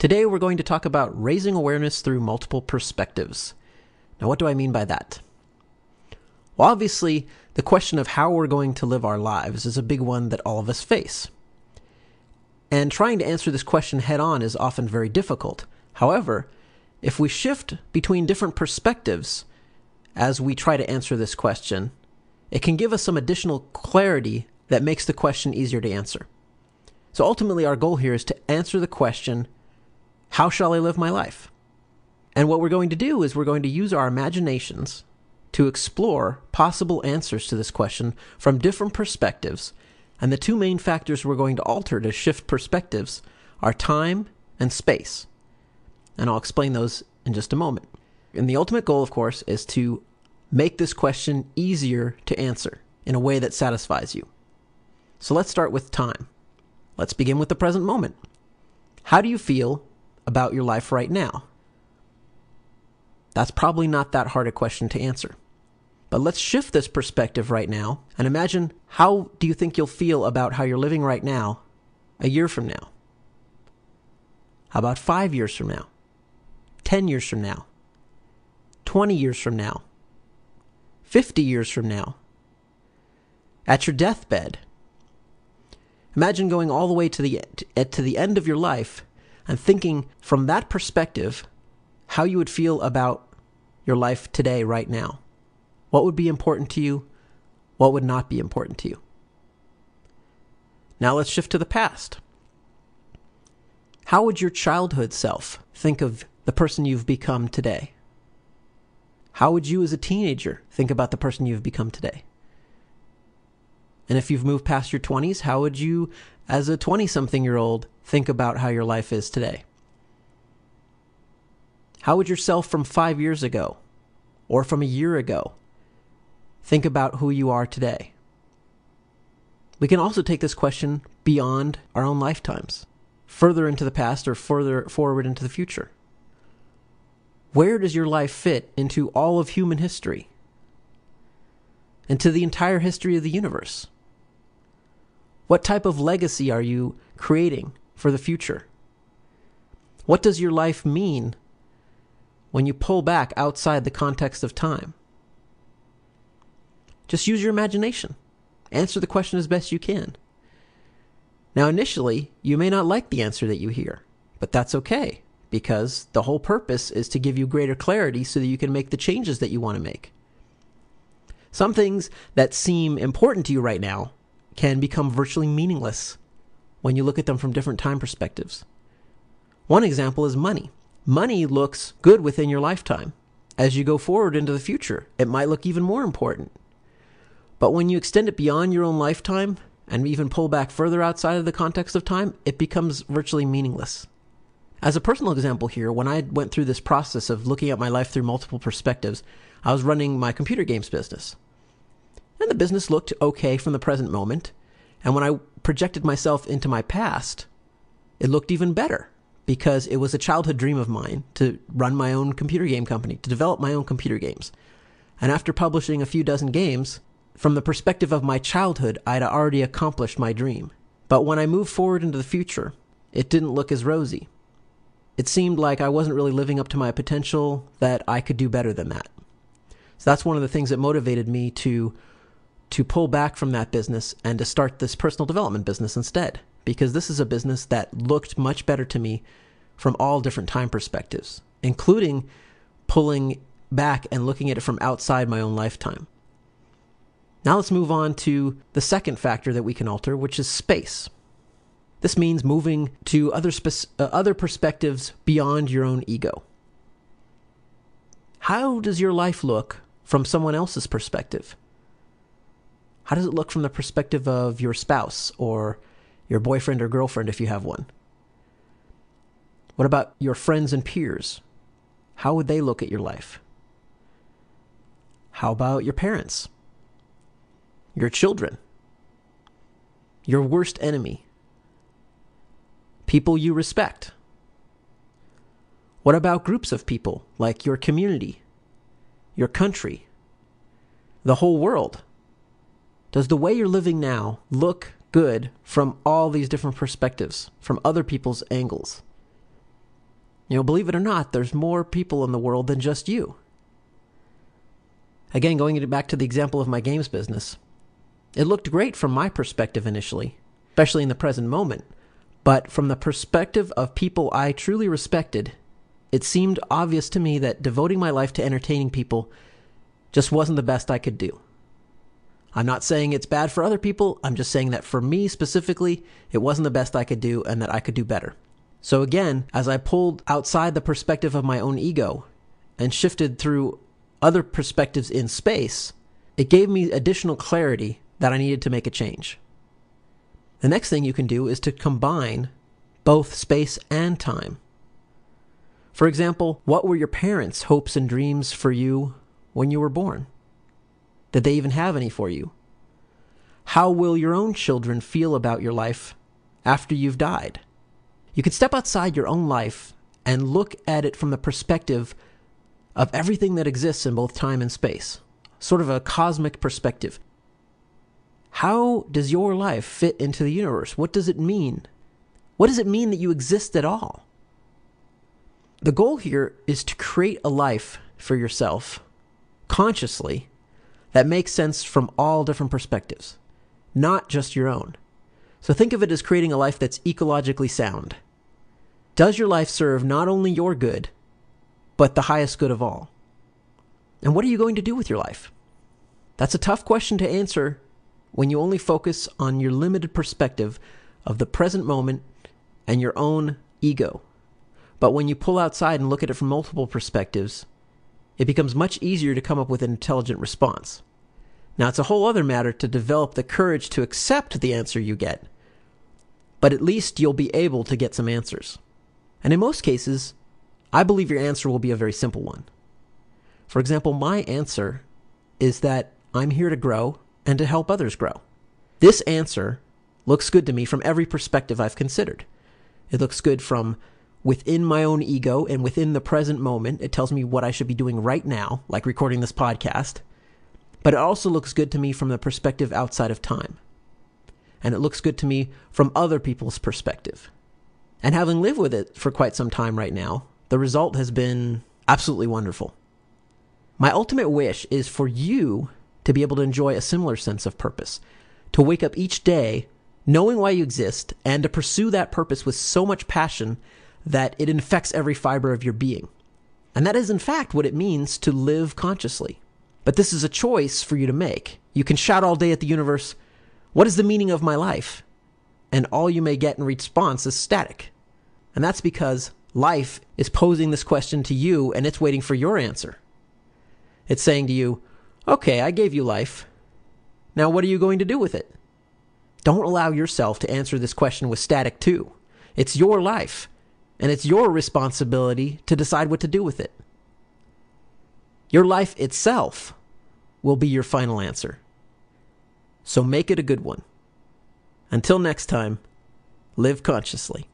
Today we're going to talk about raising awareness through multiple perspectives. Now, what do I mean by that? Well, obviously, the question of how we're going to live our lives is a big one that all of us face. And trying to answer this question head on is often very difficult. However, if we shift between different perspectives as we try to answer this question, it can give us some additional clarity that makes the question easier to answer. So ultimately, our goal here is to answer the question, how shall I live my life? And what we're going to do is we're going to use our imaginations to explore possible answers to this question from different perspectives. And the two main factors we're going to alter to shift perspectives are time and space. And I'll explain those in just a moment. And the ultimate goal, of course, is to make this question easier to answer in a way that satisfies you. So let's start with time. Let's begin with the present moment. How do you feel about your life right now? That's probably not that hard a question to answer. But let's shift this perspective right now and imagine, how do you think you'll feel about how you're living right now a year from now? How about 5 years from now? 10 years from now? 20 years from now? 50 years from now? At your deathbed? Imagine going all the way to the end of your life and thinking from that perspective how you would feel about your life today, right now. What would be important to you? What would not be important to you? Now let's shift to the past. How would your childhood self think of the person you've become today? How would you as a teenager think about the person you've become today? And if you've moved past your 20s, how would you, as a 20-something-year-old, think about how your life is today? How would yourself from 5 years ago, or from a year ago, think about who you are today? We can also take this question beyond our own lifetimes, further into the past or further forward into the future. Where does your life fit into all of human history? Into the entire history of the universe? What type of legacy are you creating for the future? What does your life mean when you pull back outside the context of time? Just use your imagination. Answer the question as best you can. Now, initially, you may not like the answer that you hear, but that's okay, because the whole purpose is to give you greater clarity so that you can make the changes that you want to make. Some things that seem important to you right now can become virtually meaningless when you look at them from different time perspectives. One example is money. Money looks good within your lifetime. As you go forward into the future, it might look even more important. But when you extend it beyond your own lifetime and even pull back further outside of the context of time, it becomes virtually meaningless. As a personal example here, when I went through this process of looking at my life through multiple perspectives, I was running my computer games business. And the business looked okay from the present moment. And when I projected myself into my past, it looked even better, because it was a childhood dream of mine to run my own computer game company, to develop my own computer games. And after publishing a few dozen games, from the perspective of my childhood, I'd already accomplished my dream. But when I moved forward into the future, it didn't look as rosy. It seemed like I wasn't really living up to my potential, that I could do better than that. So that's one of the things that motivated me to pull back from that business and to start this personal development business instead, because this is a business that looked much better to me from all different time perspectives, including pulling back and looking at it from outside my own lifetime. Now let's move on to the second factor that we can alter, which is space. This means moving to other perspectives beyond your own ego. How does your life look from someone else's perspective? How does it look from the perspective of your spouse or your boyfriend or girlfriend if you have one? What about your friends and peers? How would they look at your life? How about your parents? Your children? Your worst enemy? People you respect? What about groups of people, like your community, your country, the whole world? Does the way you're living now look good from all these different perspectives, from other people's angles? Believe it or not, there's more people in the world than just you. Again, going back to the example of my games business, it looked great from my perspective initially, especially in the present moment. But from the perspective of people I truly respected, it seemed obvious to me that devoting my life to entertaining people just wasn't the best I could do. I'm not saying it's bad for other people. I'm just saying that for me specifically, it wasn't the best I could do and that I could do better. So again, as I pulled outside the perspective of my own ego and shifted through other perspectives in space, it gave me additional clarity that I needed to make a change. The next thing you can do is to combine both space and time. For example, what were your parents' hopes and dreams for you when you were born? Did they even have any for you? How will your own children feel about your life after you've died? You can step outside your own life and look at it from the perspective of everything that exists in both time and space, sort of a cosmic perspective. How does your life fit into the universe? What does it mean? What does it mean that you exist at all? The goal here is to create a life for yourself, consciously, that makes sense from all different perspectives, not just your own. So think of it as creating a life that's ecologically sound. Does your life serve not only your good, but the highest good of all? And what are you going to do with your life? That's a tough question to answer when you only focus on your limited perspective of the present moment and your own ego. But when you pull outside and look at it from multiple perspectives, it becomes much easier to come up with an intelligent response. Now, it's a whole other matter to develop the courage to accept the answer you get, but at least you'll be able to get some answers. And in most cases, I believe your answer will be a very simple one. For example, my answer is that I'm here to grow and to help others grow. This answer looks good to me from every perspective I've considered. It looks good from within my own ego and within the present moment. It tells me what I should be doing right now, like recording this podcast. But it also looks good to me from the perspective outside of time. And it looks good to me from other people's perspective. And having lived with it for quite some time right now, the result has been absolutely wonderful. My ultimate wish is for you to be able to enjoy a similar sense of purpose, to wake up each day knowing why you exist and to pursue that purpose with so much passion that it infects every fiber of your being. And that is in fact what it means to live consciously. But this is a choice for you to make. You can shout all day at the universe, "What is the meaning of my life?" And all you may get in response is static. And that's because life is posing this question to you and it's waiting for your answer. It's saying to you, "Okay, I gave you life. Now what are you going to do with it?" Don't allow yourself to answer this question with static too. It's your life, and it's your responsibility to decide what to do with it. Your life itself will be your final answer. So make it a good one. Until next time, live consciously.